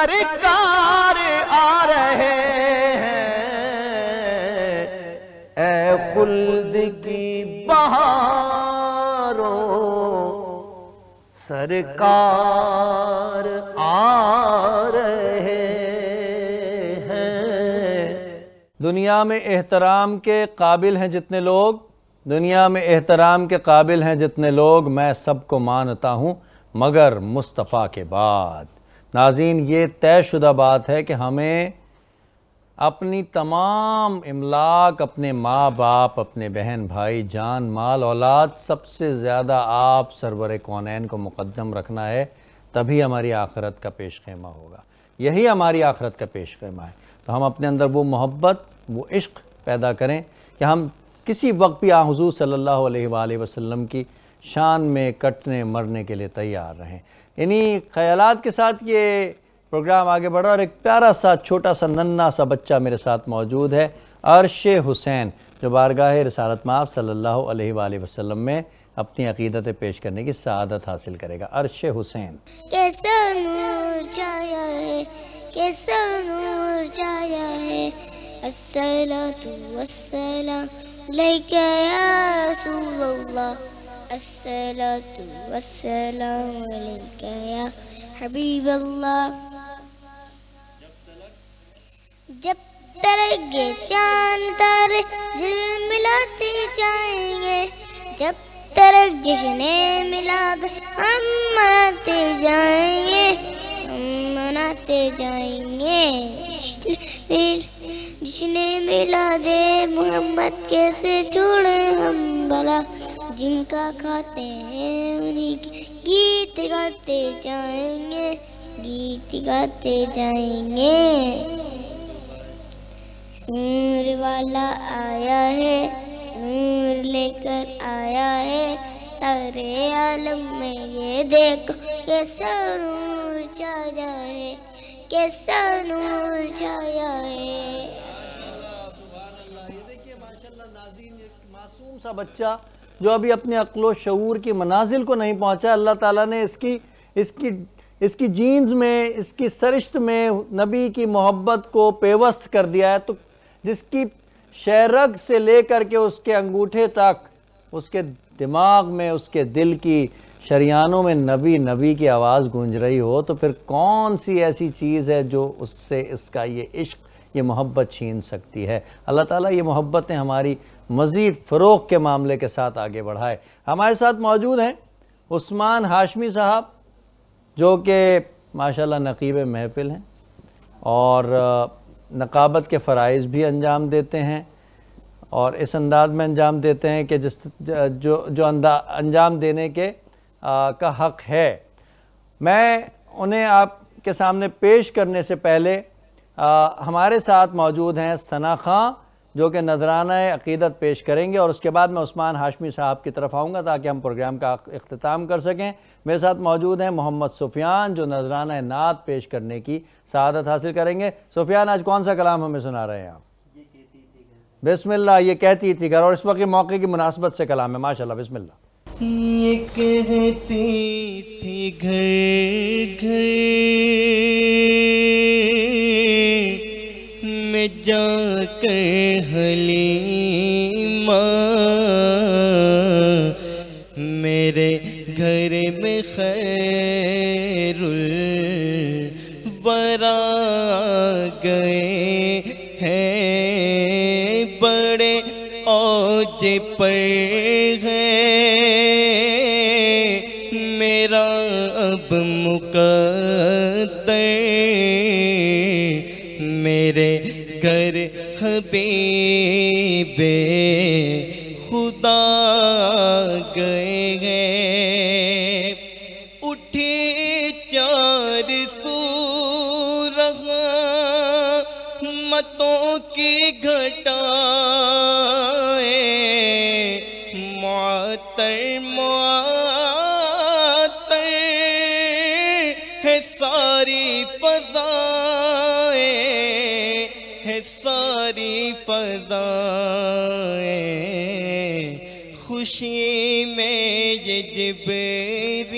سرکار آ رہے ہیں، اے خلد کی بہاروں سرکار آ رہے ہیں۔ دنیا میں احترام کے قابل ہیں جتنے لوگ، دنیا میں احترام کے قابل ہیں جتنے لوگ، میں سب کو مانتا ہوں مگر مصطفیٰ کے بعد۔ ناظرین، یہ طے شدہ بات ہے کہ ہمیں اپنی تمام املاک، اپنے ماں باپ، اپنے بہن بھائی، جان مال اولاد، سب سے زیادہ آپ سرور کونین کو مقدم رکھنا ہے، تبھی ہماری آخرت کا پیش خیمہ ہوگا، یہی ہماری آخرت کا پیش خیمہ ہے۔ تو ہم اپنے اندر وہ محبت، وہ عشق پیدا کریں کہ ہم کسی وقت بھی حضور صلی اللہ علیہ وآلہ وسلم کی شان میں کٹنے مرنے کے لیے تیار رہیں۔ انہی خیالات کے ساتھ یہ پروگرام آگے بڑھا، اور ایک پیارا سا چھوٹا سا ننھا سا بچہ میرے ساتھ موجود ہے، عرش حسین، جو بارگاہ رسالت مآب صلی اللہ علیہ وآلہ وسلم میں اپنی عقیدت پیش کرنے کی سعادت حاصل کرے گا۔ عرش حسین۔ کیسا نور چھایا ہے، کیسا نور چھایا ہے، الصلاۃ والسلام علیک یا رسول اللہ، الصلاۃ والسلام علیک یا حبیب اللہ۔ جب تک یہ چاند تارے جل ملاتے جائیں گے، جب تک جشن میلاد ہم مناتے جائیں گے، ہم مناتے جائیں گے۔ جشن میلاد محمد کیسے چھوڑیں ہم بھلا، جن کا کھاتے ہیں انہی کے گیت گاتے جائیں گے، گیت گاتے جائیں گے۔ نور والا آیا ہے، نور لے کر آیا ہے، سارے عالم میں یہ دیکھو کیسا نور چھایا ہے، کیسا نور چھایا ہے۔ سبحان اللہ۔ یہ دیکھیے ماشاءاللہ ناظرین، ایک معصوم سا بچہ جو ابھی اپنے عقل و شعور کی منازل کو نہیں پہنچا، اللہ تعالیٰ نے اس کی جینز میں، اس کی سرشت میں نبی کی محبت کو پیوست کر دیا ہے، تو جس کی شہرگ سے لے کر کے اس کے انگوٹھے تک، اس کے دماغ میں، اس کے دل کی شریانوں میں نبی نبی کی آواز گونج رہی ہو، تو پھر کون سی ایسی چیز ہے جو اس سے اس کا یہ عشق، یہ محبت چھین سکتی ہے۔ اللہ تعالیٰ یہ محبتیں ہماری مزید فروغ کے معاملے کے ساتھ آگے بڑھائے۔ ہمارے ساتھ موجود ہیں عثمان ہاشمی صاحب، جو کہ ماشاءاللہ نقیب محفل ہیں اور نقابت کے فرائض بھی انجام دیتے ہیں، اور اس انداز میں انجام دیتے ہیں کہ جو انجام دینے کے کا حق ہے۔ میں انہیں آپ کے سامنے پیش کرنے سے پہلے ہمارے ساتھ موجود ہیں ثنا خان، جو کہ نذرانہ عقیدت پیش کریں گے، اور اس کے بعد میں عثمان ہاشمی صاحب کی طرف آؤں گا تاکہ ہم پروگرام کا اختتام کر سکیں۔ میرے ساتھ موجود ہیں محمد سفیان، جو نذرانہ نعت پیش کرنے کی سعادت حاصل کریں گے۔ سفیان، آج کون سا کلام ہمیں سنا رہے ہیں آپ؟ بسم اللہ۔ یہ کہتی تھی گھر، اور اس وقت موقع کی مناسبت سے کلام ہے، ماشاءاللہ، بسم اللہ۔ یہ کہتی تھی گھر گھر میں جا کر حلیمہ، میرے گھر میں خیر الورا گئے ہیں، بڑے اوج پر ہیں، میرا اب مقدر، میرے گھر حبیب خدا گئے ہیں، اٹھی چار سو رحمتوں کی گھٹائیں، معطر معطر ہے ساری فضائیں، ہے ساری فضائیں، خوشی میں یہ جبریل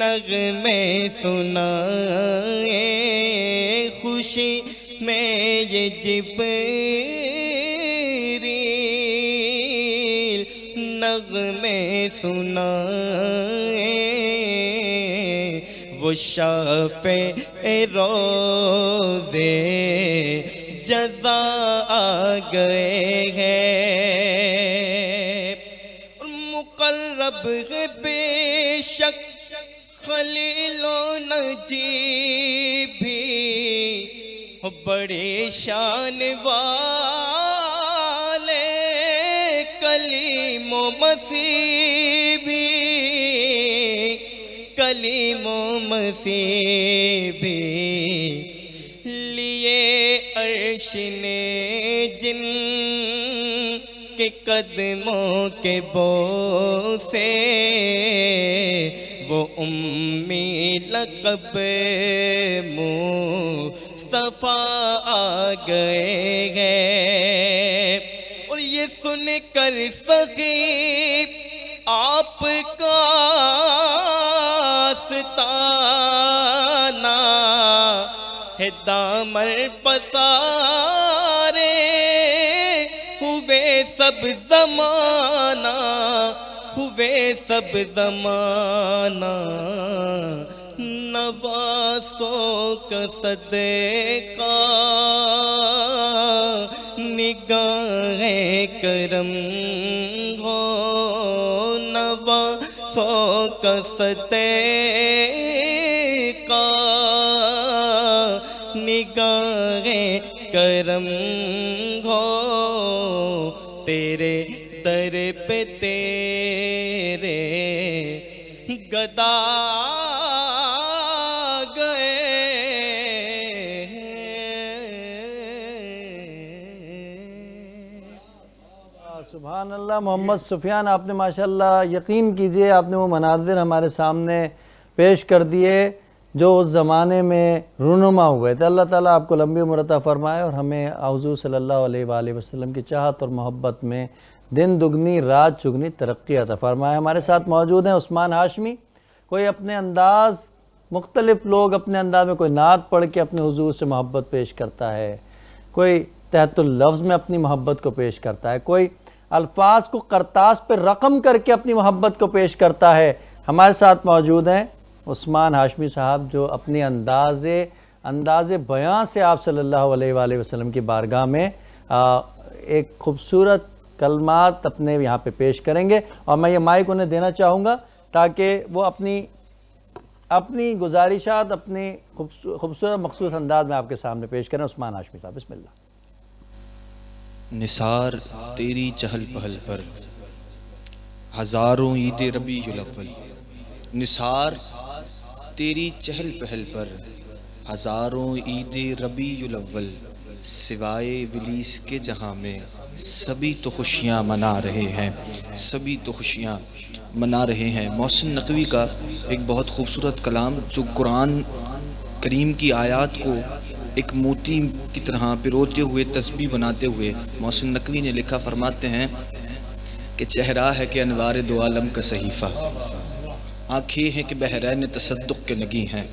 نغمے سنائے خوشی میں یہ جبریل نغمے سنائے وہ شافع روزے جزا آ گئے ہیں مقرب ہے بے شک خلیل و نجی بھی بڑے شان والے کلیم و مسیح بھی کلیم و مسیح بھی لیے عرش نے جن کے قدموں کے بوسے وہ امی لقب مصطفیٰ آ گئے ہیں اور یہ سن کر سخی آپ کا ستانہ ہے دامن پسارے ہوئے سب زمانہ ہوئے سب زمانہ نواسوں کا صدقہ نگاہ کرم ہو نواسوں کا صدقہ نگاہ کرم ہو تیرے در پہ تیرے گدا گئے سبحان اللہ محمد سفیان، آپ نے ماشاءاللہ یقین کیجئے آپ نے وہ مناظر ہمارے سامنے پیش کر دیے جو اس زمانے میں رونما ہوئے تھے۔ اللہ تعالیٰ آپ کو لمبی عمر عطا فرمائے اور ہمیں حضور صلی اللہ علیہ وآلہ وسلم کی چاہت اور محبت میں دن دگنی رات چگنی ترقی عطا فرمائے۔ ہمارے ساتھ موجود ہیں عثمان ہاشمی۔ کوئی اپنے انداز، مختلف لوگ اپنے انداز میں کوئی نعت پڑھ کے اپنے حضور سے محبت پیش کرتا ہے، کوئی تحت اللفظ میں اپنی محبت کو پیش کرتا ہے، کوئی الفاظ کو کرتاس پہ رقم کر کے اپنی محبت کو پیش کرتا ہے۔ ہمارے ساتھ موجود ہیں عثمان ہاشمی صاحب جو اپنی انداز بیان سے آپ صلی اللہ علیہ وآلہ وسلم کی بارگاہ میں ایک خوبصورت کلمات اپنے یہاں پہ پیش کریں گے، اور میں یہ مائک انہیں دینا چاہوں گا تاکہ وہ اپنی گزارشات اپنی خوبصورت مخصوص انداز میں آپ کے سامنے پیش کریں۔ عثمان ہاشمی صاحب بسم اللہ۔ نثار تیری چہل پہل پر ہزاروں عید ربیع الاول، نثار تیری چہل پہل پر ہزاروں عید ربیع الاول، سوائے ابلیس کے جہاں میں سبھی تو خوشیاں منا رہے ہیں، سبھی تو خوشیاں منا رہے ہیں۔ محسن نقوی کا ایک بہت خوبصورت کلام جو قرآن کریم کی آیات کو ایک موتی کی طرح پروتے ہوئے تسبیح بناتے ہوئے محسن نقوی نے لکھا، فرماتے ہیں کہ چہرہ ہے کہ انوار دو عالم کا صحیفہ، آنکھیں ہیں کہ بحرین تصدق کے نگی ہیں،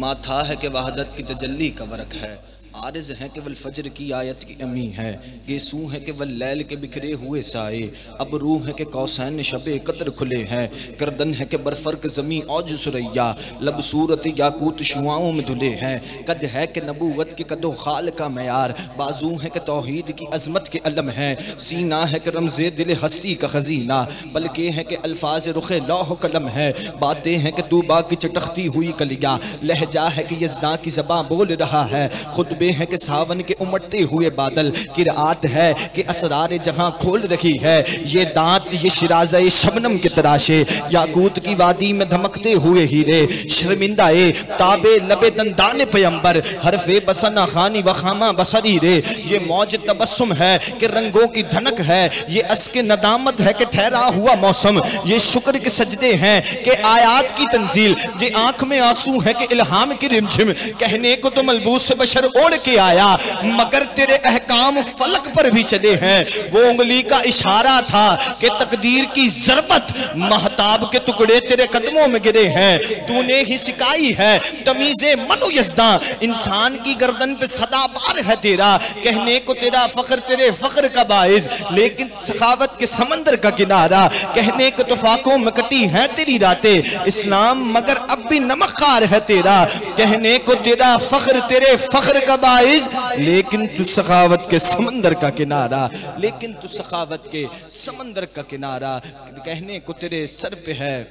ماتھا ہے کہ وحدت کی تجلی کا ورق ہے، عارض ہے کہ والفجر کی آیت کی امی ہے، گیسو ہے کہ واللیل کے بکھرے ہوئے سائے، اب روح ہے کہ قوسین شب قدر کھلے ہیں، گردن ہے کہ برفرق زمین اوج سریا، لب صورت یاقوت شعاؤں میں دھلے ہیں، قد ہے کہ نبوت کے قد و خال کا معیار، بازو ہے کہ توحید کی عظمت کے علم ہے، سینہ ہے کہ رمز دل ہستی کا خزینہ، بلکہ ہے کہ الفاظ رخ لوح و قلم ہے، باتیں ہیں کہ طوبا کی چٹختی ہوئی کلیاں، لہجہ ہے کہ یزداں کی زباں بول رہا ہے، خطبے ہے کہ ساون کے امٹتے ہوئے بادل، قرآت ہے کہ اسرار جہاں کھول رہی ہے، یہ دانت یہ شرازہ شبنم کے تراشے، یاقوت کی وادی میں دھمکتے ہوئے ہیرے، شرمندہ تاب لب دندان پیمبر، حرف بسنا خانی وخامہ بسری رے، یہ موج تبسم ہے کہ رنگوں کی دھنک ہے، یہ اسک ندامت ہے کہ ٹھہرا ہوا موسم، یہ شکر کے سجدے ہیں کہ آیات کی تنزیل، یہ آنکھ میں آنسو ہے کہ الہام کی رمجھم، کہنے کو تو ملبوس بشر اوڑ کے آیا مگر تیرے احکام فلک پر بھی چلے ہیں. وہ انگلی کا اشارہ تھا کہ تقدیر کی ضربت مہتاب کے ٹکڑے تیرے قدموں میں گرے ہیں. تو نے ہی سکھائی ہے تمیز من و یزداں. انسان کی گردن پہ صدا بار ہے تیرا, کہنے کو تیرا فخر تیرے فخر کا باعث, لیکن سخاوت کے سمندر کا کنارہ. کہنے کو طفاقوں میں کٹی ہیں تیری راتیں, اسلام مگر اب بھی نمک خار ہے تیرا. کہنے کو تیرا فخر تیرے فخر کا باعث, لیکن تو سخاوت کے سمندر کا کنارہ, لیکن تو سخاوت کے سمندر کا کنارہ. کہنے کو تیرے سر پہ ہے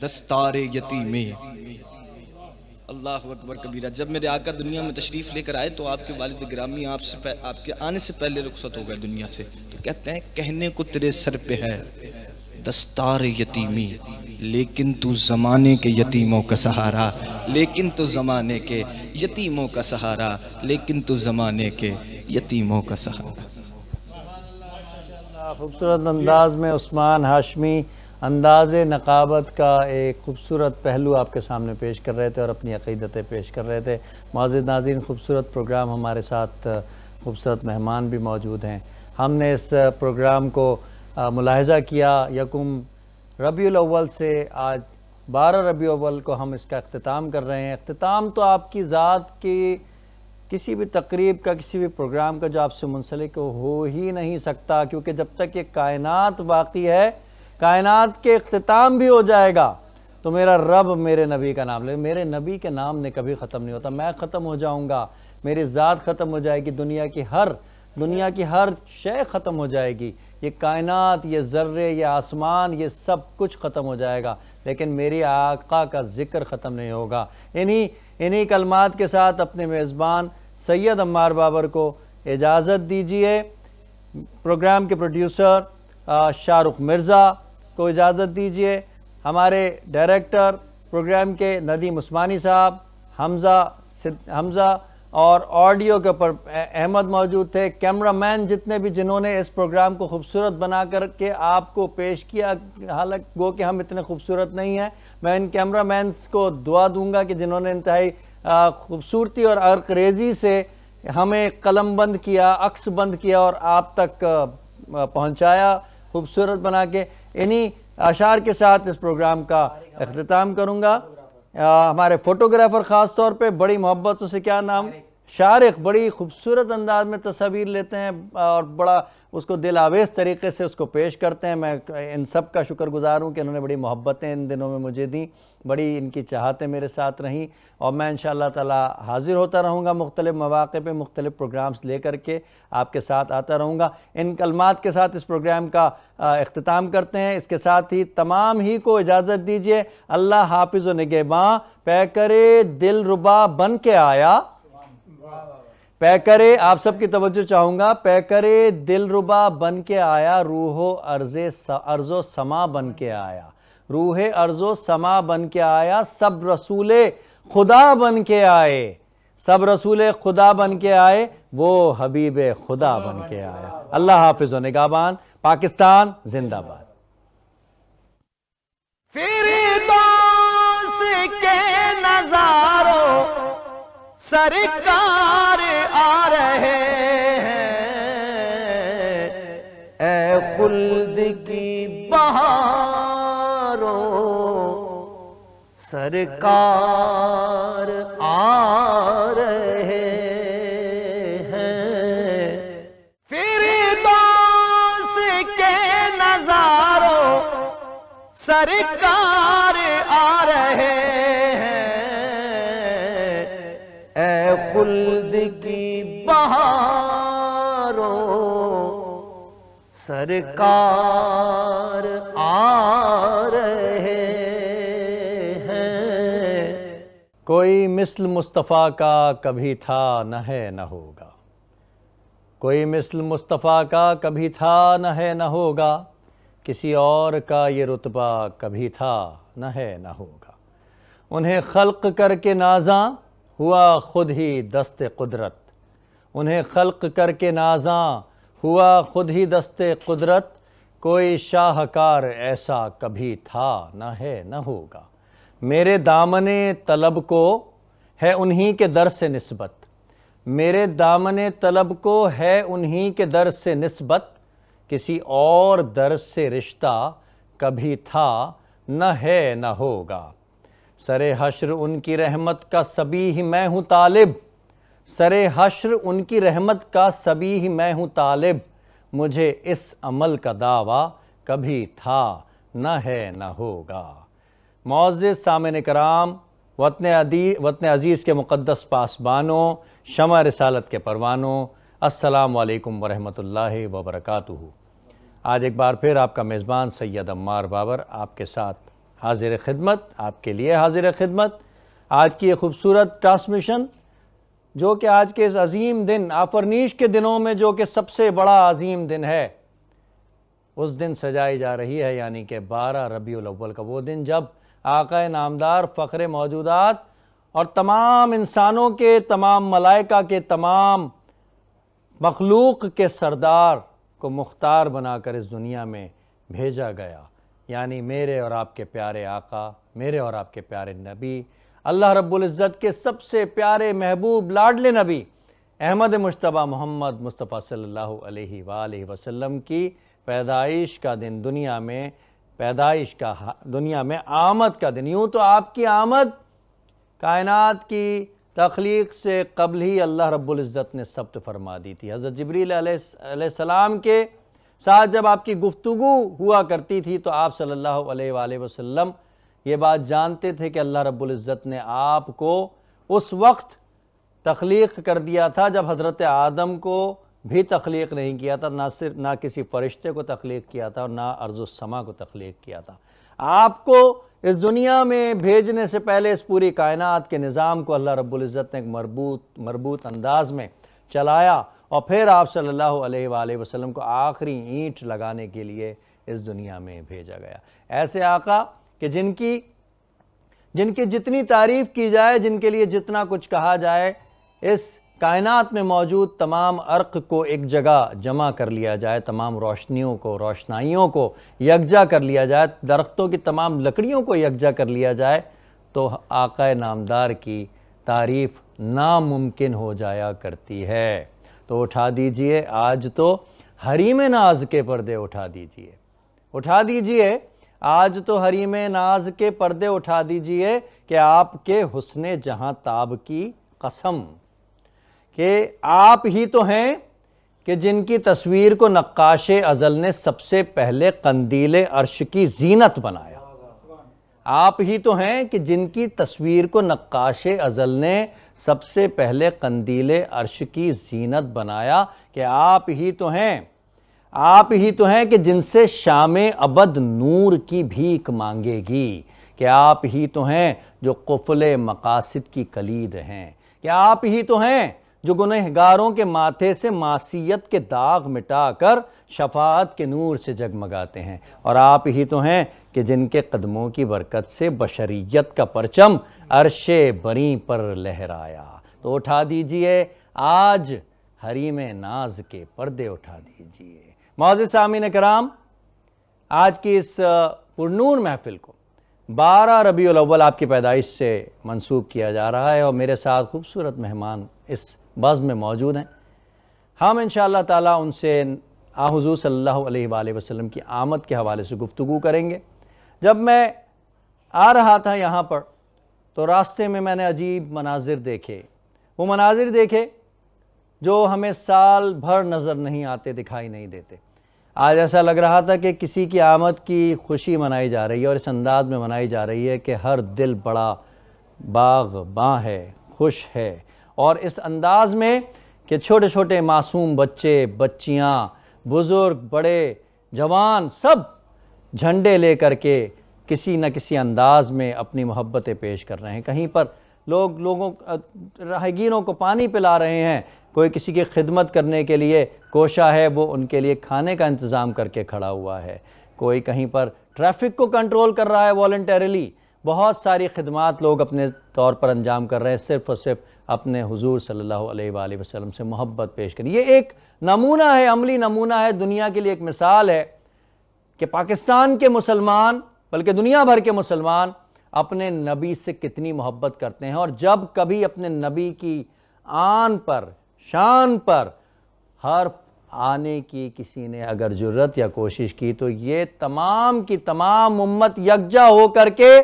دستار یتیمی. اللہ اکبر کبیرہ. جب میرے آقا دنیا میں تشریف لے کر آئے تو آپ کے والد گرامی آپ کے آنے سے پہلے رخصت ہو گئے دنیا سے. تو کہتے ہیں کہنے کو تیرے سر پہ ہے دستار یتیمی, لیکن تو زمانے کے یتیموں کا سہارا, لیکن تو زمانے کے یتیموں کا سہارا, لیکن تو زمانے کے یتیموں کا سہارا. خوبصورت انداز میں عثمان ہاشمی انداز نقابت کا ایک خوبصورت پہلو آپ کے سامنے پیش کر رہے تھے اور اپنی عقیدتیں پیش کر رہے تھے. معزز ناظرین, خوبصورت پروگرام, ہمارے ساتھ خوبصورت مہمان بھی موجود ہیں. ہم نے اس پروگرام کو ملاحظہ کیا, یکم ربیع الاول سے آج 12 ربیع الاول کو ہم اس کا اختتام کر رہے ہیں. اختتام تو آپ کی ذات کی کسی بھی تقریب کا, کسی بھی پروگرام کا جو آپ سے منسلک ہو ہی نہیں سکتا, کیونکہ جب تک یہ کائنات باقی ہے, کائنات کے اختتام بھی ہو جائے گا تو میرا رب میرے نبی کا نام لے. میرے نبی کے نام نے کبھی ختم نہیں ہوتا. میں ختم ہو جاؤں گا, میری ذات ختم ہو جائے گی, دنیا کی ہر شے ختم ہو جائے گی, یہ کائنات, یہ ذرے, یہ آسمان, یہ سب کچھ ختم ہو جائے گا, لیکن میری آقا کا ذکر ختم نہیں ہوگا. انہی کلمات کے ساتھ اپنے میزبان سید عمار بابر کو اجازت دیجیے. پروگرام کے پروڈیوسر شاہ رخ مرزا کو اجازت دیجیے. ہمارے ڈائریکٹر پروگرام کے ندیم عثمانی صاحب, حمزہ اور آڈیو کے اوپر احمد موجود تھے. کیمرہ مین جتنے بھی جنہوں نے اس پروگرام کو خوبصورت بنا کر کے آپ کو پیش کیا, حالانکہ گو کہ ہم اتنے خوبصورت نہیں ہیں, میں ان کیمرہ مینز کو دعا دوں گا کہ جنہوں نے انتہائی خوبصورتی اور عرق ریزی سے ہمیں قلم بند کیا, عکس بند کیا اور آپ تک پہنچایا خوبصورت بنا کے. انہی اشعار کے ساتھ اس پروگرام کا اختتام کروں گا. ہمارے فوٹوگرافر خاص طور پہ بڑی محبت سے, کیا نام, شارق, بڑی خوبصورت انداز میں تصاویر لیتے ہیں اور بڑا اس کو دل آویز طریقے سے اس کو پیش کرتے ہیں. میں ان سب کا شکر گزار ہوں کہ انہوں نے بڑی محبتیں ان دنوں میں مجھے دیں, بڑی ان کی چاہتیں میرے ساتھ رہیں, اور میں انشاءاللہ تعالی حاضر ہوتا رہوں گا مختلف مواقع پہ, مختلف پروگرامز لے کر کے آپ کے ساتھ آتا رہوں گا. ان کلمات کے ساتھ اس پروگرام کا اختتام کرتے ہیں. اس کے ساتھ ہی تمام ہی کو اجازت دیجیے. اللہ حافظ و نگہباں, پیکرے دل ربا بن کے آیا, پیکرے, آپ سب کی توجہ چاہوں گا, پیکرے دل ربا بن کے آیا, روح و ارض و سما بن کے آیا, روح ارض و سما بن کے آیا, سب رسول خدا بن کے آئے, سب رسول خدا بن کے آئے, وہ حبیب خدا بن کے آیا. اللہ حافظ و نگہبان. پاکستان زندہ باد. فردوس کے نظاروں سرکار آ رہے ہیں, اے خلد کی بہاروں سرکار آ رہے ہیں. فردوس کے نظاروں سرکار آ رہے ہیں, اے خلد کی بہاروں سرکار آ رہے ہیں. کوئی مثل مصطفیٰ کا کبھی تھا نہ ہے نہ ہوگا, کوئی مثل مصطفیٰ کا کبھی تھا نہ ہے نہ ہوگا, کسی اور کا یہ رتبہ کبھی تھا نہ ہے نہ ہوگا. انہیں خلق کر کے نازاں ہوا خود ہی دست قدرت, انہیں خلق کر کے نازاں ہوا خود ہی دست قدرت, کوئی شاہکار ایسا کبھی تھا نہ ہے نہ ہوگا. میرے دامن طلب کو ہے انہی کے در سے نسبت, میرے دامن طلب کو ہے انہی کے در سے نسبت، کسی اور در سے رشتہ کبھی تھا نہ ہے نہ ہوگا۔ سر حشر ان کی رحمت کا سبھی ہی میں ہوں طالب، سر حشر ان کی رحمت کا سبھی ہی میں ہوں طالب، مجھے اس عمل کا دعویٰ کبھی تھا نہ ہے نہ ہوگا۔ معزز سامعین کرام، وطن عزیز کے مقدس پاسبانوں، شمع رسالت کے پروانوں، السلام علیکم ورحمۃ اللہ وبرکاتہ۔ آج ایک بار پھر آپ کا میزبان سید عمار بابر آپ کے ساتھ حاضر خدمت، آپ کے لیے حاضر خدمت۔ آج کی یہ خوبصورت ٹرانسمیشن جو کہ آج کے اس عظیم دن، آفرینش کے دنوں میں جو کہ سب سے بڑا عظیم دن ہے، اس دن سجائی جا رہی ہے، یعنی کہ 12 ربیع الاول کا وہ دن جب آقا نامدار فخر موجودات اور تمام انسانوں کے، تمام ملائکہ کے، تمام مخلوق کے سردار کو مختار بنا کر اس دنیا میں بھیجا گیا، یعنی میرے اور آپ کے پیارے آقا، میرے اور آپ کے پیارے نبی، اللہ رب العزت کے سب سے پیارے محبوب لاڈلے نبی احمد مجتبیٰ محمد مصطفیٰ صلی اللہ علیہ وآلہ وسلم کی پیدائش کا دن، دنیا میں آمد کا دن۔ یوں تو آپ کی آمد کائنات کی تخلیق سے قبل ہی اللہ رب العزت نے ثبت فرما دی تھی۔ حضرت جبریل علیہ السلام کے ساتھ جب آپ کی گفتگو ہوا کرتی تھی تو آپ صلی اللہ علیہ وآلہ وسلم یہ بات جانتے تھے کہ اللہ رب العزت نے آپ کو اس وقت تخلیق کر دیا تھا جب حضرت آدم کو بھی تخلیق نہیں کیا تھا، نہ کسی فرشتے کو تخلیق کیا تھا اور نہ ارض السما کو تخلیق کیا تھا۔ آپ کو اس دنیا میں بھیجنے سے پہلے اس پوری کائنات کے نظام کو اللہ رب العزت نے ایک مربوط انداز میں چلایا، اور پھر آپ صلی اللہ علیہ وآلہ وسلم کو آخری اینٹ لگانے کے لیے اس دنیا میں بھیجا گیا۔ ایسے آقا کہ جن کی جتنی تعریف کی جائے، جن کے لیے جتنا کچھ کہا جائے، اس کائنات میں موجود تمام عرق کو ایک جگہ جمع کر لیا جائے، تمام روشنائیوں کو یکجا کر لیا جائے، درختوں کی تمام لکڑیوں کو یکجا کر لیا جائے، تو آقا نامدار کی تعریف ناممکن ہو جایا کرتی ہے۔ تو اٹھا دیجئے آج تو حریم ناز کے پردے اٹھا دیجئے آج تو حریم ناز کے پردے اٹھا دیجئے کہ آپ کے حسن جہاں تاب کی قسم، کہ آپ ہی تو ہیں کہ جن کی تصویر کو نقاش ازل نے سب سے پہلے قندیل عرش کی زینت بنایا۔ آپ ہی تو ہیں کہ جن کی تصویر کو نقاش ازل نے سب سے پہلے قندیل عرش کی زینت بنایا، کہ آپ ہی تو ہیں کہ جن سے شام ابد نور کی بھیک مانگے گی، کہ آپ ہی تو ہیں جو قفل مقاصد کی کلید ہیں، کہ آپ ہی تو ہیں جو گنہگاروں کے ماتھے سے معصیت کے داغ مٹا کر شفاعت کے نور سے جگمگاتے ہیں، اور آپ ہی تو ہیں کہ جن کے قدموں کی برکت سے بشریت کا پرچم عرش بری پر لہرایا۔ تو اٹھا دیجئے آج حریم ناز کے پردے اٹھا دیجئے۔ معزز سامعین کرام، آج کی اس پرنور محفل کو 12 ربیع الاول آپ کی پیدائش سے منسوب کیا جا رہا ہے، اور میرے ساتھ خوبصورت مہمان اس بزم میں موجود ہیں۔ ہم انشاءاللہ تعالیٰ ان سے حضور صلی اللہ علیہ وآلہ وسلم کی آمد کے حوالے سے گفتگو کریں گے۔ جب میں آ رہا تھا یہاں پر تو راستے میں نے عجیب مناظر دیکھے، وہ مناظر دیکھے جو ہمیں سال بھر نظر نہیں آتے، دکھائی نہیں دیتے۔ آج ایسا لگ رہا تھا کہ کسی کی آمد کی خوشی منائی جا رہی ہے، اور اس انداز میں منائی جا رہی ہے کہ ہر دل بڑا باغ باں ہے، خوش ہے، اور اس انداز میں کہ چھوٹے چھوٹے معصوم بچے، بچیاں، بزرگ، بڑے، جوان، سب جھنڈے لے کر کے کسی نہ کسی انداز میں اپنی محبتیں پیش کر رہے ہیں۔ کہیں پر راہگیروں کو پانی پلا رہے ہیں، کوئی کسی کی خدمت کرنے کے لیے کوشاں ہے، وہ ان کے لیے کھانے کا انتظام کر کے کھڑا ہوا ہے، کوئی کہیں پر ٹریفک کو کنٹرول کر رہا ہے والنٹیرلی۔ بہت ساری خدمات لوگ اپنے طور پر انجام کر رہے ہیں، صرف اور صرف اپنے حضور صلی اللہ علیہ وآلہ وسلم سے محبت پیش کریں۔ یہ ایک نمونہ ہے، عملی نمونہ ہے، دنیا کے لیے ایک مثال ہے کہ پاکستان کے مسلمان، بلکہ دنیا بھر کے مسلمان اپنے نبی سے کتنی محبت کرتے ہیں، اور جب کبھی اپنے نبی کی آن پر شان پر حرف آنے کی کسی نے اگر جرت یا کوشش کی تو یہ تمام کی تمام امت یکجا ہو کر کے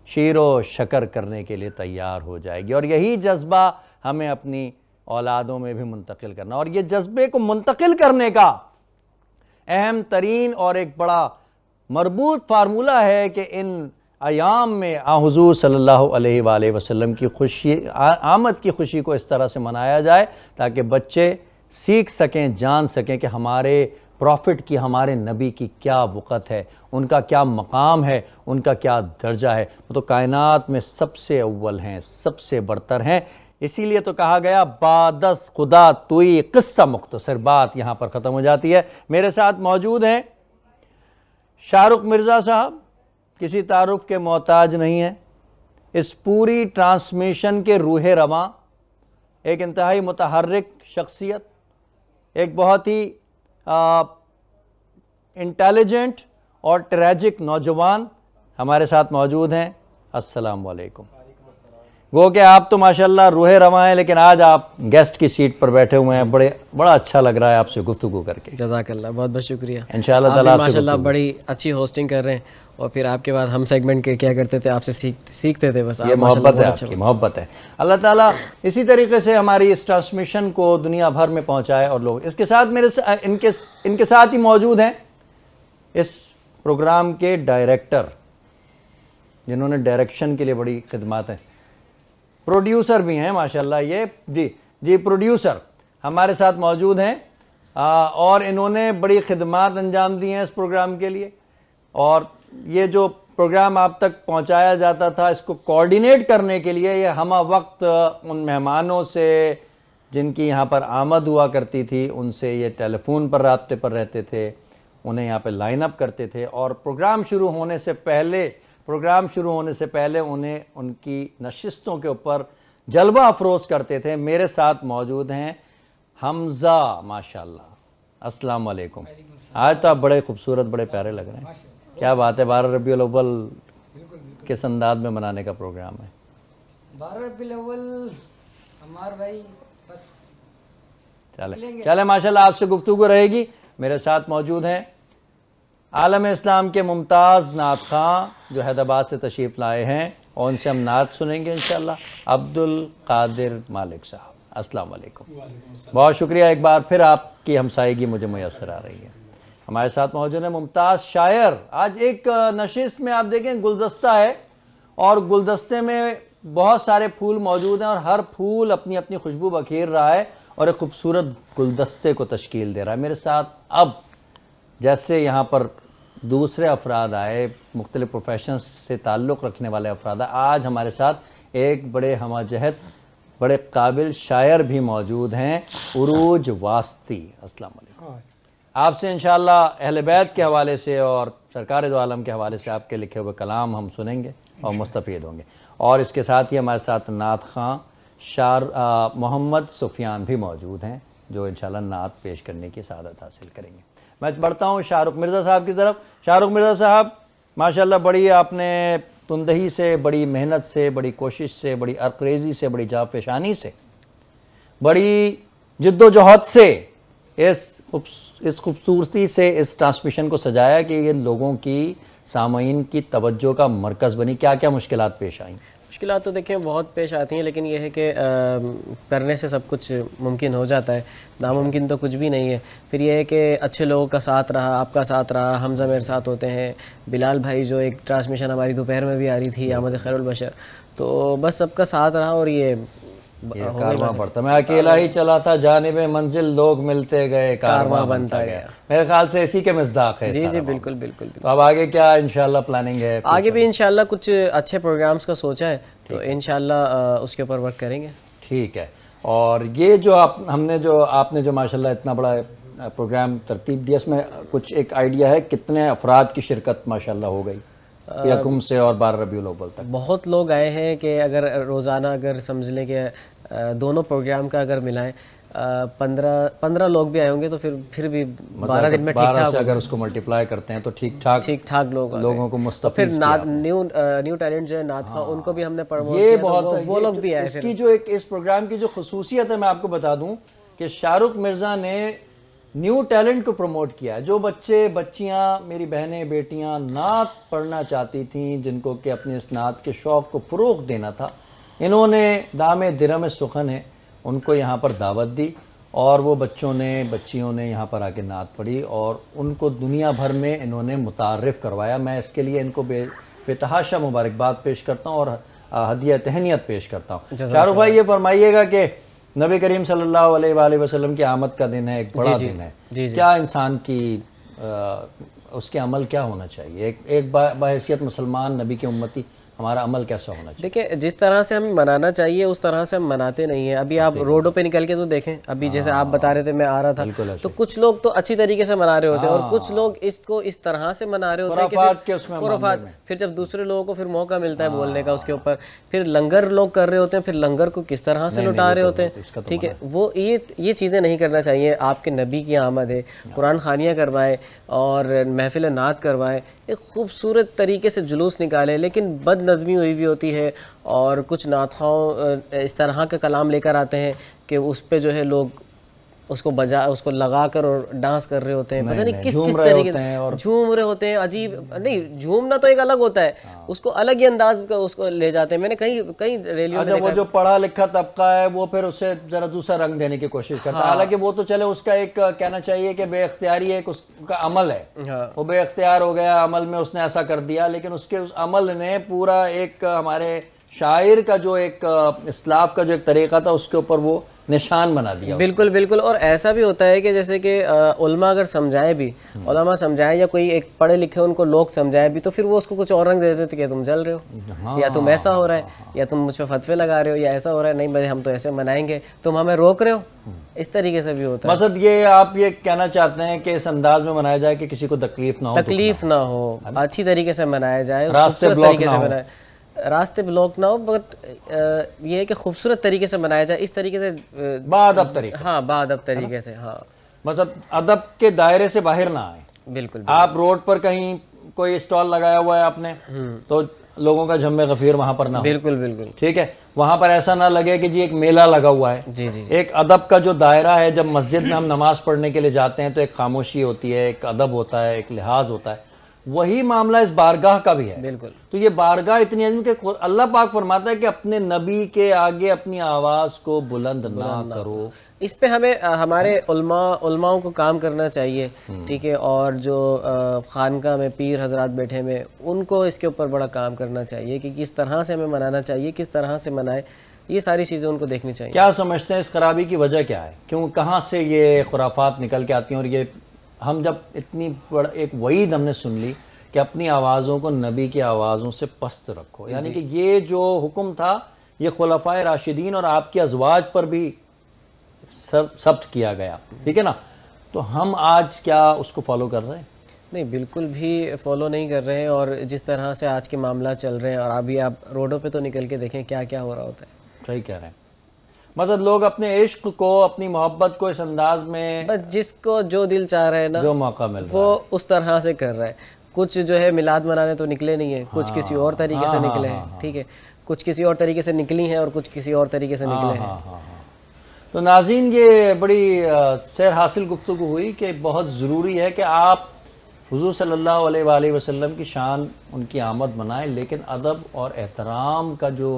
شیر و شکر کرنے کے لیے تیار ہو جائے گی، اور یہی جذبہ ہمیں اپنی اولادوں میں بھی منتقل کرنا، اور یہ جذبے کو منتقل کرنے کا اہم ترین اور ایک بڑا مربوط فارمولہ ہے کہ ان ایام میں حضور صلی اللہ علیہ وآلہ وسلم کی خوشی آمد کی خوشی کو اس طرح سے منایا جائے تاکہ بچے سیکھ سکیں، جان سکیں کہ ہمارے پروفٹ کی، ہمارے نبی کی کیا وقت ہے، ان کا کیا مقام ہے، ان کا کیا درجہ ہے، وہ تو کائنات میں سب سے اول ہیں، سب سے برتر ہیں۔ اسی لیے تو کہا گیا بادس خدا توئی قصہ مختصر، بات یہاں پر ختم ہو جاتی ہے۔ میرے ساتھ موجود ہیں شاہ رخ مرزا صاحب، کسی تعارف کے محتاج نہیں ہیں، اس پوری ٹرانسمیشن کے روح رواں، ایک انتہائی متحرک شخصیت، ایک بہت ہی انٹیلیجنٹ اور ٹریجک نوجوان ہمارے ساتھ موجود ہیں۔ السلام علیکم۔ گو کہ آپ تو ماشاءاللہ روح رواں ہیں، لیکن آج آپ گیسٹ کی سیٹ پر بیٹھے ہوئے ہیں، بڑا اچھا لگ رہا ہے آپ سے گفتگو کر کے۔ جزاک اللہ، بہت بہت شکریہ۔ انشاءاللہ تعالیٰ آپ سے ماشاءاللہ بڑی اچھی ہوسٹنگ کر رہے ہیں، اور پھر آپ کے بعد ہم سیگمنٹ کے کیا کرتے تھے، آپ سے سیکھتے تھے، بس یہ محبت ہے، آپ کی محبت ہے۔ اللہ تعالیٰ اسی طریقے سے ہماری اس ٹرانسمیشن کو دنیا بھر میں پہنچائے، اور لوگ اس کے ساتھ ان کے ساتھ ہی موجود ہیں اس پروگرام کے ڈائریکٹر، جنہوں نے ڈائریکشن کے لیے بڑی خدمات ہیں، پروڈیوسر بھی ہیں ماشاءاللہ، یہ جی پروڈیوسر ہمارے ساتھ موجود ہیں، اور انہوں نے بڑی خدمات انجام دی ہیں اس پروگرام کے لیے، اور یہ جو پروگرام آپ تک پہنچایا جاتا تھا اس کو کوارڈینیٹ کرنے کے لیے یہ ہمہ وقت ان مہمانوں سے جن کی یہاں پر آمد ہوا کرتی تھی ان سے یہ ٹیلی فون پر رابطے پر رہتے تھے، انہیں یہاں پہ لائن اپ کرتے تھے، اور پروگرام شروع ہونے سے پہلے انہیں ان کی نشستوں کے اوپر جلوہ افروز کرتے تھے۔ میرے ساتھ موجود ہیں حمزہ، ماشاءاللہ۔ السلام علیکم۔ آج تو آپ بڑے خوبصورت، بڑے پیارے لگ رہے ہیں، کیا بات ہے، 12 ربیع الاول کس انداز میں منانے کا پروگرام ہے؟ 12 ربیع الاول ہمار بھائی بس چلے ماشاءاللہ آپ سے گفتگو رہے گی۔ میرے ساتھ موجود ہیں عالم اسلام کے ممتاز نعت خواں جو حیدرآباد سے تشریف لائے ہیں، اور ان سے ہم نعت سنیں گے انشاءاللہ، عبد القادر مالک صاحب۔ السلام علیکم۔ بہت شکریہ، ایک بار پھر آپ کی ہمسائیگی مجھے میسر آ رہی ہے۔ ہمارے ساتھ موجود ہیں ممتاز شاعر۔ آج ایک نشست میں آپ دیکھیں گلدستہ ہے، اور گلدستے میں بہت سارے پھول موجود ہیں، اور ہر پھول اپنی اپنی خوشبو بکھیر رہا ہے اور ایک خوبصورت گلدستے کو تشکیل دے رہا ہے۔ میرے ساتھ اب جیسے یہاں پر دوسرے افراد آئے، مختلف پروفیشنز سے تعلق رکھنے والے افراد آئے، آج ہمارے ساتھ ایک بڑے ہمہ جہت، بڑے قابل شاعر بھی موجود ہیں، عروج واسطی۔ السلام علیکم۔ آپ سے انشاءاللہ اہل بیت کے حوالے سے اور سرکار دو عالم کے حوالے سے آپ کے لکھے ہوئے کلام ہم سنیں گے اور مستفید ہوں گے، اور اس کے ساتھ ہی ہمارے ساتھ نعت خواں محمد سفیان بھی موجود ہیں جو انشاءاللہ نعت پیش کرنے کی سعادت حاصل کریں گے۔ میں بڑھتا ہوں شاہ رخ مرزا صاحب کی طرف۔ شاہ رخ مرزا صاحب ماشاءاللہ بڑی آپ نے تندہی سے، بڑی محنت سے، بڑی کوشش سے، بڑی عرقریزی سے، بڑی جافشانی سے، بڑی جد و جہد سے اس خوبصورتی سے اس ٹرانسمیشن کو سجایا کہ یہ لوگوں کی، سامعین کی توجہ کا مرکز بنی۔ کیا کیا مشکلات پیش آئیں؟ مشکلات تو دیکھیں بہت پیش آتی ہیں، لیکن یہ ہے کہ کرنے سے سب کچھ ممکن ہو جاتا ہے، ناممکن تو کچھ بھی نہیں ہے۔ پھر یہ ہے کہ اچھے لوگوں کا ساتھ رہا، آپ کا ساتھ رہا، حمزہ میرے ساتھ ہوتے ہیں، بلال بھائی جو ایک ٹرانسمیشن ہماری دوپہر میں بھی آ رہی تھی، احمد خیر البشر، تو بس سب کا ساتھ رہا، اور یہ کارواں بڑھتا، میں اکیلا ہی چلا تھا جانب منزل، لوگ ملتے گئے، کارواں بنتا گیا۔ میرے خیال سے اسی کے مصداق ہے۔ جی بالکل بالکل۔ تو اب آگے کیا انشاءاللہ پلاننگ ہے؟ آگے بھی انشاءاللہ کچھ اچھے پروگرامز کا سوچا ہے، تو انشاءاللہ اس کے اوپر ورک کریں گے۔ ٹھیک ہے۔ اور یہ جو آپ نے جو ماشاءاللہ اتنا بڑا پروگرام ترتیب دیا، اس میں کچھ ایک آئیڈیا ہے کتنے افراد کی شرکت ماشاءاللہ ہو گئی یکم سے اور 12 ربیع الاول تک؟ بہت لوگ آئے ہیں کہ اگر روزانہ اگر سمجھ لیں کہ دونوں پروگرام کا اگر ملائیں 15 لوگ بھی آئے ہوں گے تو پھر بھی 12 دن میں ٹھیک 12 سے اگر اس کو ملٹیپلائی کرتے ہیں تو ٹھیک ٹھاک لوگوں کو مستفیض پھر نیو ٹیلنٹ جو ہے نعت خواں ان کو بھی ہم نے پروموٹ یہ کیا، بہت وہ لوگ بھی آئے۔ اس کی جو اس پروگرام کی جو خصوصیت ہے میں آپ کو بتا دوں کہ شاہ رخ مرزا نے نیو ٹیلنٹ کو پروموٹ کیا۔ جو بچے بچیاں میری بہنیں بیٹیاں نعت پڑھنا چاہتی تھیں، جن کو کہ اپنے اس نعت کے شوق کو فروغ دینا تھا، انہوں نے دام درم سخن ہے ان کو یہاں پر دعوت دی، اور وہ بچیوں نے یہاں پر آ کے نعت پڑھی اور ان کو دنیا بھر میں انہوں نے متعارف کروایا۔ میں اس کے لیے ان کو بے تحاشا مبارکباد پیش کرتا ہوں اور ہدیہ تہنیت پیش کرتا ہوں۔ شاہ رخ بھائی یہ فرمائیے گا کہ نبی کریم صلی اللہ علیہ وآلہ وسلم کی آمد کا دن ہے، ایک بڑا دن ہے، کیا انسان کی اس کے عمل کیا ہونا چاہیے؟ ایک بحیثیت مسلمان نبی کے امتی ہمارا عمل کیسا ہونا چاہیے؟ دیکھیں جس طرح سے ہمیں منانا چاہیے اس طرح سے ہم مناتے نہیں ہیں۔ ابھی آپ روڈوں پہ نکل کے تو دیکھیں، ابھی جیسے آپ بتا رہے تھے میں آ رہا تھا تو کچھ لوگ تو اچھی طریقے سے منا رہے ہوتے ہیں اور کچھ لوگ اس کو اس طرح سے منا رہے ہوتے ہیں کہ خرافات، پھر جب دوسرے لوگوں کو پھر موقع ملتا ہے بولنے کا اس کے اوپر، پھر لنگر لوگ کر رہے ہوتے ہیں، پھر لنگر کو کس طرح سے لٹا رہے ہوتے ہیں۔ ٹھیک ہے، وہ یہ چیزیں نہیں کرنا چاہیے۔ آپ کے نبی کی آمد ہے، قرآن خوانیاں کروائیں اور محفل نعت کروائیں، ایک خوبصورت طریقے سے جلوس نکالے، لیکن بد نظمی ہوئی بھی ہوتی ہے اور کچھ نعت خواں اس طرح کا کلام لے کر آتے ہیں کہ اس پہ جو ہے لوگ اس کو لگا کر اور ڈانس کر رہے ہوتے ہیں، پتہ نہیں کس طریقے سے جھوم رہے ہوتے ہیں۔ عجیب نہیں، جھومنا تو ایک الگ ہوتا ہے، اس کو الگ ہی انداز کا اس کو لے جاتے ہیں۔ میں نے کئی ریلیوں میں وہ جو پڑھا لکھا طبقہ ہے وہ پھر اسے ذرا دوسرا رنگ دینے کی کوشش کرتا ہے، حالانکہ وہ تو چلے اس کا ایک کہنا چاہیے کہ بے اختیاری ایک اس کا عمل ہے، وہ بے اختیار ہو گیا، عمل میں اس نے ایسا کر دیا، لیکن اس کے اس عمل نے پورا ایک ہمارے شاعر کا جو ایک اسلاف کا جو ایک طریقہ تھا اس کے اوپر وہ نشان بنا دیا۔ بالکل بالکل، اور ایسا بھی ہوتا ہے کہ جیسے کہ علماء اگر سمجھائے بھی، علماء سمجھائیں یا کوئی ایک پڑھے لکھے ان کو لوگ سمجھائے بھی، تو پھر وہ اس کو کچھ اور رنگ دے دیتے تھے کہ تم جل رہے ہو، یا تم ایسا ہو رہا ہے، یا تم مجھ پہ فتوے لگا رہے ہو، یا ایسا ہو رہا ہے، نہیں بھائی ہم تو ایسے منائیں گے، تم ہمیں روک رہے ہو۔ اس طریقے سے بھی ہوتا ہے۔ مقصد یہ آپ یہ کہنا چاہتے ہیں کہ اس انداز میں منایا جائے کہ کسی کو تکلیف نہ ہو، اچھی طریقے سے منایا جائے، راستے بلاک نہ ہو، راستے بلاک نہ ہو، بٹ یہ ہے کہ خوبصورت طریقے سے منایا جائے، اس طریقے سے باادب طریقے، ہاں باادب طریقے سے، ہاں مطلب ادب کے دائرے سے باہر نہ آئے۔ بالکل، آپ روڈ پر کہیں کوئی اسٹال لگایا ہوا ہے آپ نے تو لوگوں کا جھم غفیر وہاں پر نہ ہو، بالکل بالکل ٹھیک ہے، وہاں پر ایسا نہ لگے کہ جی ایک میلہ لگا ہوا ہے۔ جی جی، ایک ادب کا جو دائرہ ہے، جب مسجد میں ہم نماز پڑھنے کے لیے جاتے ہیں تو ایک خاموشی ہوتی ہے، ایک ادب ہوتا ہے، ایک لحاظ ہوتا ہے، وہی معاملہ اس بارگاہ کا بھی ہے۔ بالکل، تو یہ بارگاہ اتنی عظیم کہ اللہ پاک فرماتا ہے کہ اپنے نبی کے آگے اپنی آواز کو بلند نہ کرو۔ اس پہ ہمیں ہمارے علماؤں کو کام کرنا چاہیے، ٹھیک ہے، اور جو خانقاہ میں پیر حضرات بیٹھے ہوئے ان کو اس کے اوپر بڑا کام کرنا چاہیے کہ کس طرح سے ہمیں منانا چاہیے، کس طرح سے منائے، یہ ساری چیزیں ان کو دیکھنی چاہیے۔ کیا سمجھتے ہیں اس خرابی کی وجہ کیا ہے؟ کیوں کہاں سے یہ خرافات نکل کے آتی ہیں؟ اور یہ ہم جب اتنی بڑا ایک وعید ہم نے سن لی کہ اپنی آوازوں کو نبی کی آوازوں سے پست رکھو، یعنی کہ یہ جو حکم تھا یہ خلفائے راشدین اور آپ کے ازواج پر بھی ثبت کیا گیا، ٹھیک ہے نا، تو ہم آج کیا اس کو فالو کر رہے ہیں؟ نہیں، بالکل بھی فالو نہیں کر رہے ہیں، اور جس طرح سے آج کے معاملات چل رہے ہیں، اور ابھی آپ روڈوں پہ تو نکل کے دیکھیں کیا کیا ہو رہا ہوتا ہے۔ صحیح کہہ رہے ہیں، مطلب لوگ اپنے عشق کو، اپنی محبت کو اس انداز میں، بس جس کو جو دل چاہ رہا ہے نا، جو موقع مل رہا ہے وہ اس طرح سے کر رہا ہے۔ کچھ جو ہے میلاد منانے تو نکلے نہیں ہیں، کچھ کسی اور طریقے سے نکلے ہیں، ٹھیک ہے، کچھ کسی اور طریقے سے نکلی ہیں اور کچھ کسی اور طریقے سے نکلے ہیں۔ تو ناظرین یہ بڑی سیر حاصل گفتگو ہوئی کہ بہت ضروری ہے کہ آپ حضور صلی اللہ علیہ وآلہ وسلم کی شان، ان کی آمد منائیں، لیکن ادب اور احترام کا جو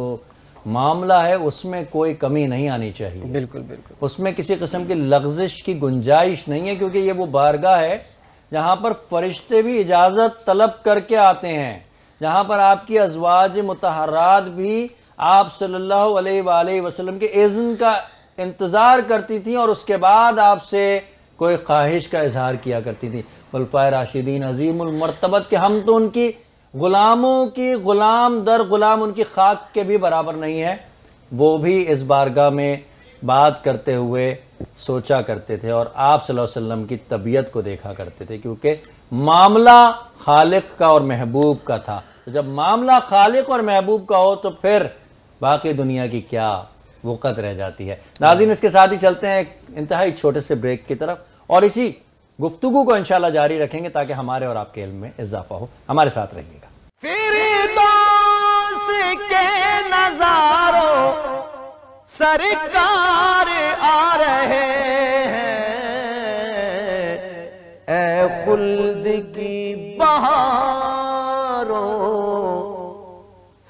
معاملہ ہے اس میں کوئی کمی نہیں آنی چاہیے۔ بالکل بالکل، اس میں کسی قسم کی لغزش کی گنجائش نہیں ہے، کیونکہ یہ وہ بارگاہ ہے جہاں پر فرشتے بھی اجازت طلب کر کے آتے ہیں، جہاں پر آپ کی ازواج مطہرات بھی آپ صلی اللہ علیہ وآلہ وسلم کے اذن کا انتظار کرتی تھیں اور اس کے بعد آپ سے کوئی خواہش کا اظہار کیا کرتی تھی۔ خلفائے راشدین عظیم المرتبت کہ ہم تو ان کی غلاموں کی غلام در غلام ان کی خاک کے بھی برابر نہیں ہے، وہ بھی اس بارگاہ میں بات کرتے ہوئے سوچا کرتے تھے اور آپ صلی اللہ علیہ وسلم کی طبیعت کو دیکھا کرتے تھے، کیونکہ معاملہ خالق کا اور محبوب کا تھا۔ جب معاملہ خالق اور محبوب کا ہو تو پھر باقی دنیا کی کیا وقت رہ جاتی ہے۔ ناظرین اس کے ساتھ ہی چلتے ہیں ایک انتہائی چھوٹے سے بریک کی طرف، اور اسی گفتگو کو انشاءاللہ جاری رکھیں گے تاکہ ہمارے اور آپ کے علم میں اضافہ ہو۔ ہمارے ساتھ رہیے گا۔ فردوس کے نظاروں سرکار آ رہے ہیں، اے خلد کی بہاروں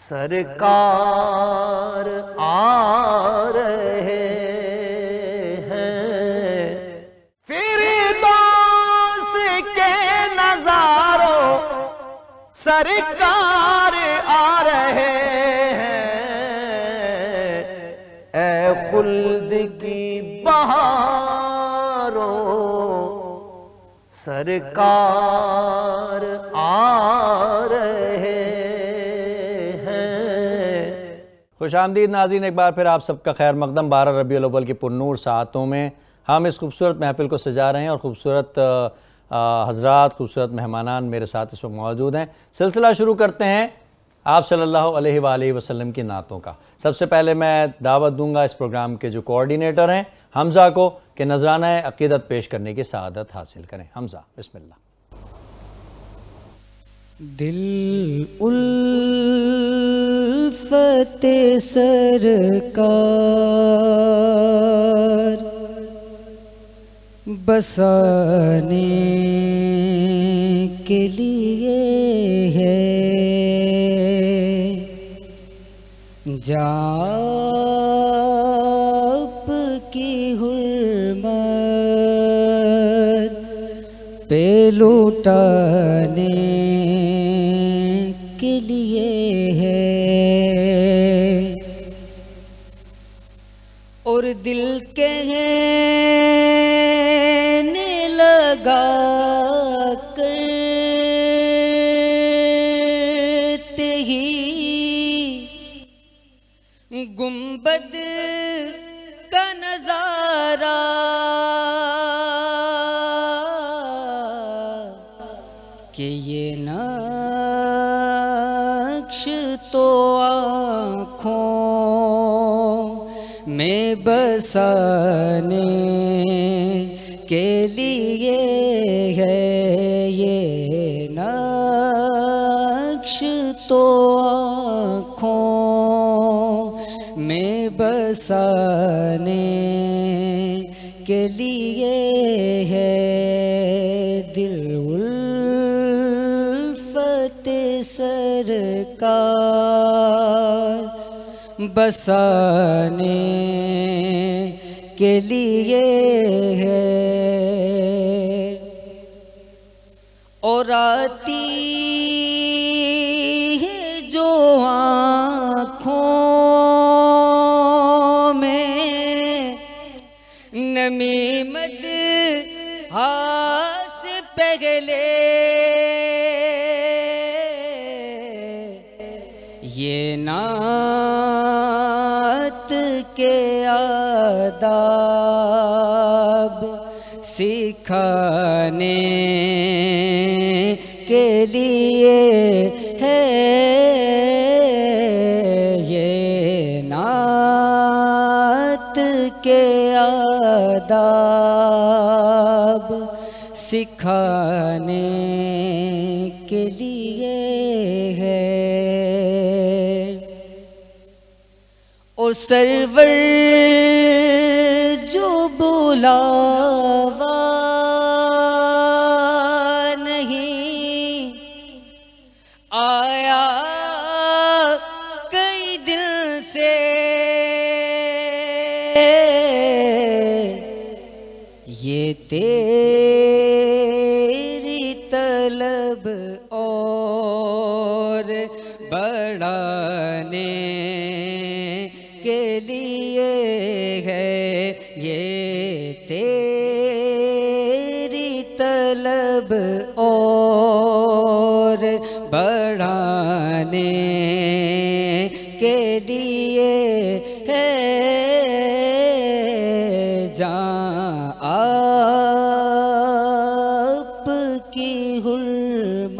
سرکار آ رہے ہیں، فردوس کے نظاروں سرکار آ رہے ہیں، اے خلد کی بہاروں سرکار آ رہے ہیں۔ خوش آمدید ناظرین، ایک بار پھر آپ سب کا خیر مقدم۔ 12 ربیع الاول کی پرنور ساعتوں میں ہم اس خوبصورت محفل کو سجا رہے ہیں، اور خوبصورت حضرات، خوبصورت مہمانان میرے ساتھ اس وقت موجود ہیں۔ سلسلہ شروع کرتے ہیں آپ صلی اللہ علیہ وآلہ وسلم کی نعتوں کا۔ سب سے پہلے میں دعوت دوں گا اس پروگرام کے جو کوارڈینیٹر ہیں حمزہ کو، کہ نذرانہ عقیدت پیش کرنے کی سعادت حاصل کریں۔ حمزہ بسم اللہ۔ دل الفت سرکار بسانے کے لیے ہے، جاب کی حرمت پہ لوٹانے کے لیے ہے، اور دل کہنے لگا کرتے ہی گنبد کا نظارہ کہ یہ نقش تو آنکھوں میں بسانے کے لیے ہے، یہ نقش تو آنکھوں میں بسانے کے لیے ہے، دل الفت سرکار بسانے کے لیے ہے، اور آتی ہے جو آنکھوں میں نمی مد سے پہلے، یہ نعت کے آداب سکھانے کے لیے ہے، یہ نعت کے آداب سکھانے کے لیے ہے، اور سرور جو بلاوا نہیں آیا کئی دل سے، یہ تیری طلب اور بڑھانے کے لیے ہے، یہ تیری طلب اور بڑھانے کے لیے ہے، جہاں آپ کی حرمت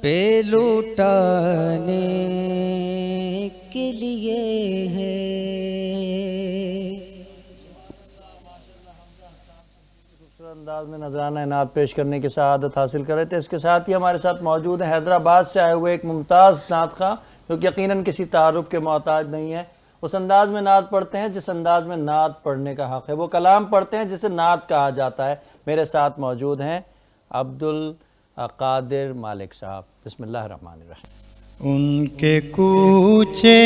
پہ لوٹانے کے لیے ہے۔ انداز میں نذرانہ انعام پیش کرنے کی سعادت حاصل کر رہے تھے۔ اس کے ساتھ ہی ہمارے ساتھ موجود ہیں حیدرآباد سے آئے ہوئے ایک ممتاز نعت خواں جو کہ یقیناً کسی تعارف کے محتاج نہیں ہے۔ اس انداز میں نعت پڑھتے ہیں جس انداز میں نعت پڑھنے کا حق ہے، وہ کلام پڑھتے ہیں جسے نعت کہا جاتا ہے۔ میرے ساتھ موجود ہیں عبدالقادر مالک صاحب۔ بسم اللہ الرحمن الرحیم۔ ان کے کوچے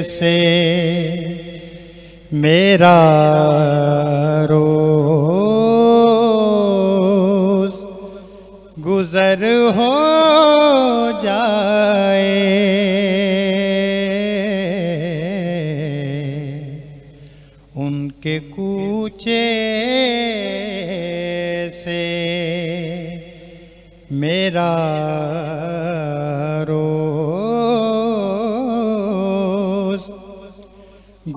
سے میرا روز گزر ہو جائے، ان کے کوچے سے میرا روز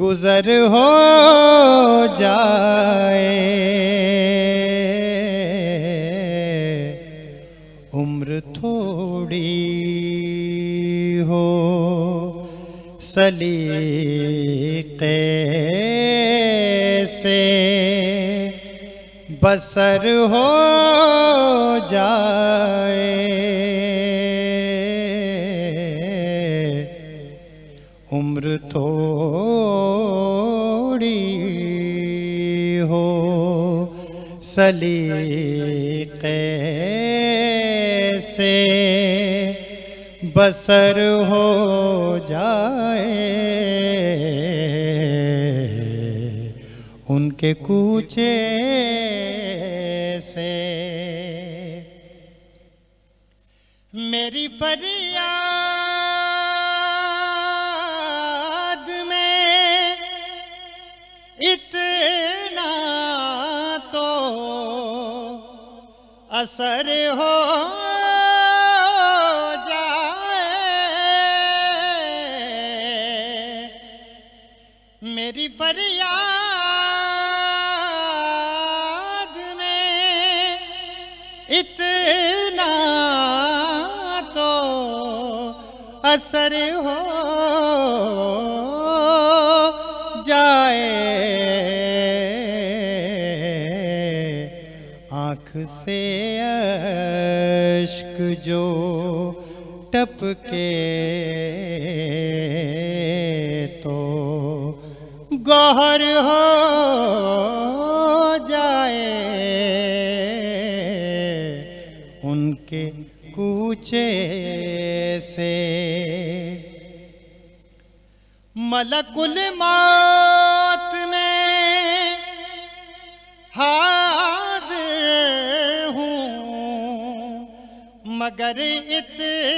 گزر ہو جائے، عمر تھوڑی ہو سلیقے سے بسر ہو جائے، عمر تھوڑی ہو سلیقے سے بسر ہو جائے، ان کے کوچے سے میری فریاد میں اتنا تو اثر ہو جائے، میری فریاد میں اتنا تو اثر ہو جائے، آنکھ سے اشک جو ٹپکے تو گوہر ہو جائے، ان کے کوچے سے ملک الموت میں حاضر ہوں، مگر اتنا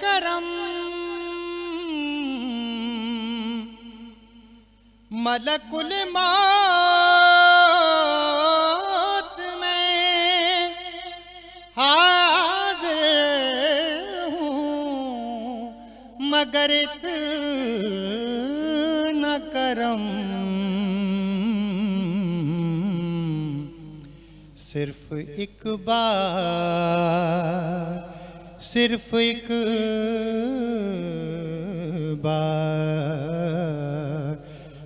کرم، ملک الموت میں حاضر ہوں، مگر اتنا کرم، صرف ایک بار، صرف ایک بار،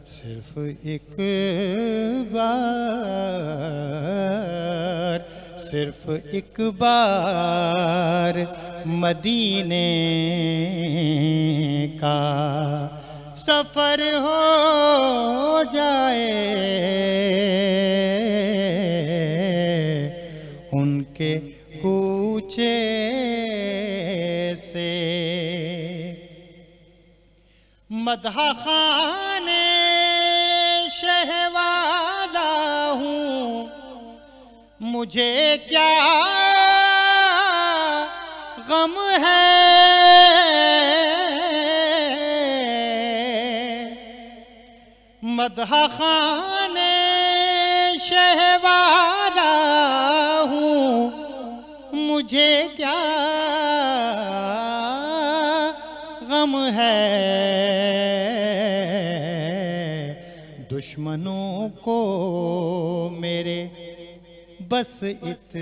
صرف ایک بار، صرف ایک بار مدینے کا سفر ہو جائے، ان کے کوچے سے مدح خانے شہ والا ہوں، مجھے کیا غم ہے، مدح خانے شہ والا ہوں، مجھے کیا غم ہے، دشمنوں کو میرے بس اتنی